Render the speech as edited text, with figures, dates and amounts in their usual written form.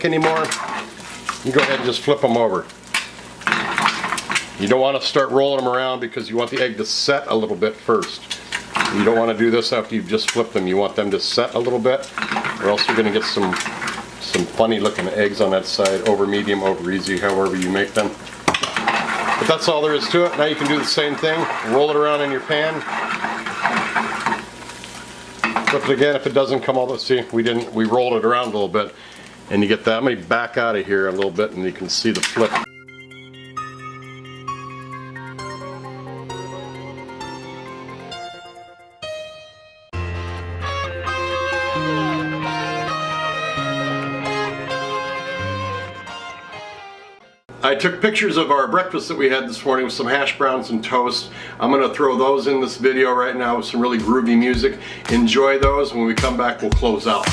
anymore, you go ahead and just flip them over. You don't want to start rolling them around because you want the egg to set a little bit first. You don't want to do this after you've just flipped them. You want them to set a little bit, or else you're going to get some funny looking eggs on that side, over medium, over easy, however you make them. But that's all there is to it. Now you can do the same thing. Roll it around in your pan. Flip it again if it doesn't come all the, see, we rolled it around a little bit, and you get that. I'm going to back out of here a little bit and you can see the flip. I took pictures of our breakfast that we had this morning with some hash browns and toast. I'm going to throw those in this video right now with some really groovy music. Enjoy those. When we come back, we'll close out.